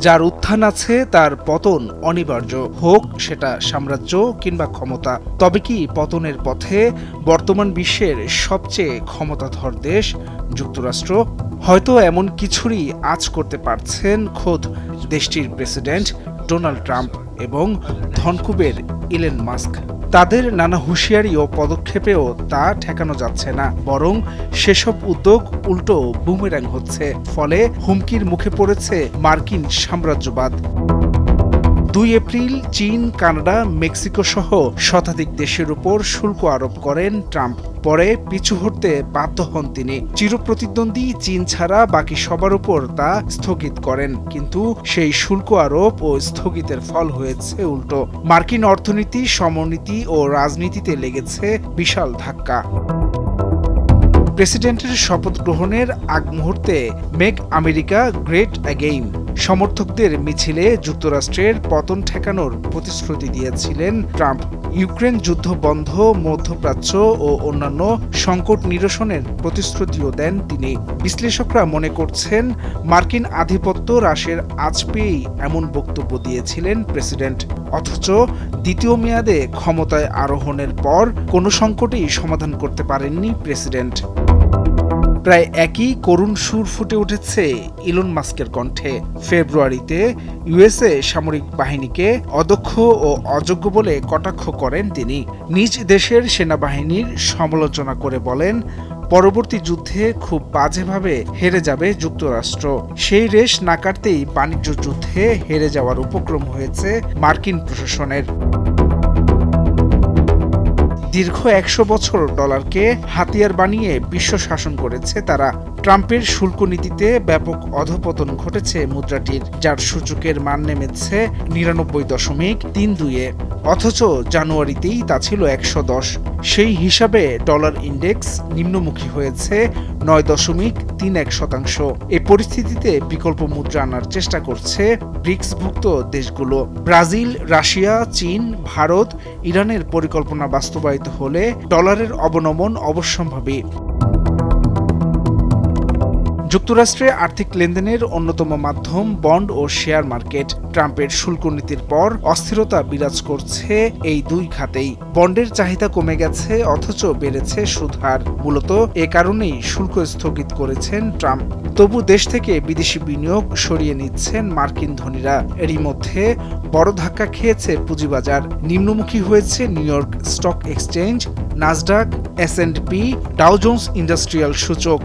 যার উত্থান আছে তার পতন অনিবার্য, হোক সেটা সাম্রাজ্য কিংবা ক্ষমতা। তবে কি পতনের পথে বর্তমান বিশ্বের সবচেয়ে ক্ষমতাধর দেশ যুক্তরাষ্ট্র? হয়তো এমন কিছুরই আঁচ করতে পারছেন খোদ দেশটির প্রেসিডেন্ট ডোনাল্ড ট্রাম্প এবং ধনকুবের ইলন মাস্ক। তাদের নানা হুঁশিয়ারি ও পদক্ষেপেও তা ঠেকানো যাচ্ছে না, বরং সেসব উদ্যোগ উল্টো বুমেরাং হচ্ছে। ফলে হুমকির মুখে পড়েছে মার্কিন সাম্রাজ্যবাদ। ২ এপ্রিল চীন, কানাডা, মেক্সিকো সহ শতাধিক দেশের উপর শুল্ক আরোপ করেন ট্রাম্প। পরে পিছু হটতে বাধ্য হন তিনি। চিরপ্রতিদ্বন্দ্বী চীন ছাড়া বাকি সবার উপর তা স্থগিত করেন, কিন্তু সেই শুল্ক আরোপ ও স্থগিতের ফল হয়েছে উল্টো। মার্কিন অর্থনীতি, সমরনীতি ও রাজনীতিতে লেগেছে বিশাল ধাক্কা। প্রেসিডেন্টের শপথ গ্রহণের আগ মুহূর্তে মেক আমেরিকা গ্রেট অ্যাগেইন সমর্থকদের মিছিলে যুক্তরাষ্ট্রের পতন ঠেকানোর প্রতিশ্রুতি দিয়েছিলেন ট্রাম্প। ইউক্রেন যুদ্ধ বন্ধ, মধ্যপ্রাচ্য ও অন্যান্য সংকট নিরসনের প্রতিশ্রুতিও দেন তিনি। বিশ্লেষকরা মনে করছেন, মার্কিন আধিপত্য হ্রাসের আঁচ পেয়েই এমন বক্তব্য দিয়েছিলেন প্রেসিডেন্ট। অথচ দ্বিতীয় মেয়াদে ক্ষমতায় আরোহণের পর কোনো সংকটই সমাধান করতে পারেননি প্রেসিডেন্ট। প্রায় একই করুণ সুর ফুটে উঠেছে ইলন মাস্কের কণ্ঠে। ফেব্রুয়ারিতে ইউএসএ সামরিক বাহিনীকে অদক্ষ ও অযোগ্য বলে কটাক্ষ করেন তিনি। নিজ দেশের সেনাবাহিনীর সমালোচনা করে বলেন, পরবর্তী যুদ্ধে খুব বাজেভাবে হেরে যাবে যুক্তরাষ্ট্র। সেই রেশ না কাটতেই বাণিজ্য যুদ্ধে হেরে যাওয়ার উপক্রম হয়েছে মার্কিন প্রশাসনের। দীর্ঘ ১০০ বছর ডলারকে হাতিয়ার বানিয়ে বিশ্ব শাসন করেছে তারা। ট্রাম্পের শুল্ক নীতিতে ব্যাপক অধঃপতন ঘটেছে মুদ্রাটির, যার সূচকের মান নেমেছে ৯৯.৩২-এ। অথচ জানুয়ারিতেই তা ছিল ১১০। সেই হিসাবে ডলার ইন্ডেক্স নিম্নমুখী হয়েছে ৯.৩১%। এ পরিস্থিতিতে বিকল্প মুদ্রা আনার চেষ্টা করছে ব্রিক্সভুক্ত দেশগুলো। ব্রাজিল, রাশিয়া, চীন, ভারত, ইরানের পরিকল্পনা বাস্তবায়িত হলে ডলারের অবনমন অবশ্যম্ভাবী। যুক্তরাষ্ট্রে আর্থিক লেনদেনের অন্যতম মাধ্যম বন্ড ও শেয়ার মার্কেট। ট্রাম্পের শুল্ক নীতির পর অস্থিরতা বিরাজ করছে এই দুই খাতেই। বন্ডের চাহিদা কমে গেছে, অথচ বেড়েছে সুদ হার। মূলত এ কারণেই শুল্ক স্থগিত করেছেন ট্রাম্প। তবু দেশ থেকে বিদেশি বিনিয়োগ সরিয়ে নিচ্ছেন মার্কিন ধনীরা। এরই মধ্যে বড় ধাক্কা খেয়েছে পুঁজিবাজার। নিম্নমুখী হয়েছে New York stock exchange, Nasdaq, S&P, Dow Jones industrial সূচক।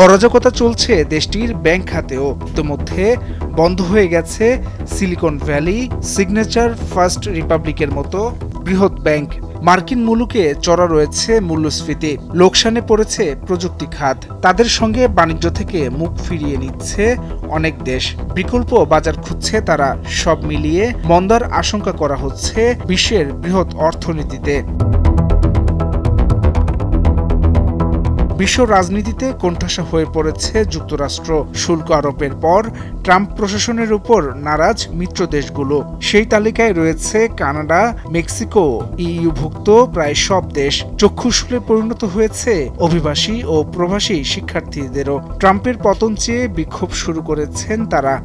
অরাজকতা চলছে দেশটির ব্যাংক খাতেও। ইতিমধ্যে বন্ধ হয়ে গেছে সিলিকন ভ্যালি, সিগনেচার, ফার্স্ট রিপাবলিকের মতো বৃহৎ ব্যাংক। মার্কিন মুলুকে চড়া রয়েছে মূল্যস্ফীতি, লোকসানে পড়েছে প্রযুক্তি খাত। তাদের সঙ্গে বাণিজ্য থেকে মুখ ফিরিয়ে নিচ্ছে অনেক দেশ। বিকল্প বাজার খুঁজছে তারা। সব মিলিয়ে মন্দার আশঙ্কা করা হচ্ছে বিশ্বের বৃহৎ অর্থনীতিতে। বিশ্ব রাজনীতিতে কোণঠাসা হয়ে পড়েছে যুক্তরাষ্ট্র। শুল্ক আরোপের পর ট্রাম্প প্রশাসনের উপর নারাজ মিত্র দেশগুলো। সেই তালিকায় রয়েছে কানাডা, মেক্সিকো, ইইউভুক্ত প্রায় সব দেশ। চক্ষুশূলে পরিণত হয়েছে অভিবাসী ও প্রবাসী শিক্ষার্থীদেরও। ট্রাম্পের পতন চেয়ে বিক্ষোভ শুরু করেছেন তারা।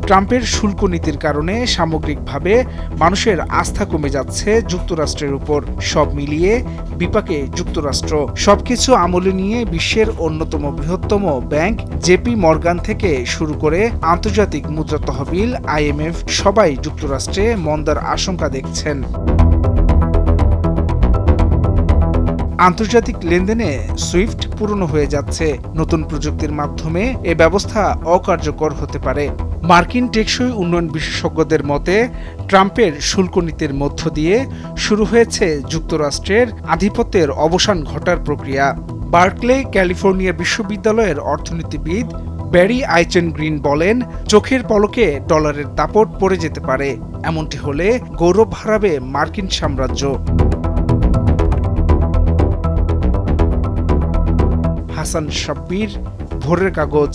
ট্রাম্পের শুল্ক নীতির কারণে সামগ্রিকভাবে মানুষের আস্থা কমে যাচ্ছে যুক্তরাষ্ট্রের উপর। সব মিলিয়ে বিপাকে যুক্তরাষ্ট্র। সবকিছু আমলে নিয়ে বিশ্বের অন্যতম বৃহত্তম ব্যাংক জেপি মর্গান থেকে শুরু করে আন্তর্জাতিক মুদ্রা তহবিল, IMF সবাই যুক্তরাষ্ট্রে মন্দার আশঙ্কা দেখছেন। আন্তর্জাতিক লেনদেনে সুইফট পুরনো হয়ে যাচ্ছে। নতুন প্রযুক্তির মাধ্যমে এ ব্যবস্থা অকার্যকর হতে পারে। মার্কিন টেকসই উন্নয়ন বিশেষজ্ঞদের মতে, ট্রাম্পের শুল্ক নীতির মধ্য দিয়ে শুরু হয়েছে যুক্তরাষ্ট্রের আধিপত্যের অবসান ঘটার প্রক্রিয়া। বার্কলে ক্যালিফোর্নিয়া বিশ্ববিদ্যালয়ের অর্থনীতিবিদ ব্যারি আইচেনগ্রিন বলেন, চোখের পলকে ডলারের দাপট পড়ে যেতে পারে। এমনটি হলে গৌরব হারাবে মার্কিন সাম্রাজ্য। হাসান শাব্বির, ভোরের কাগজ।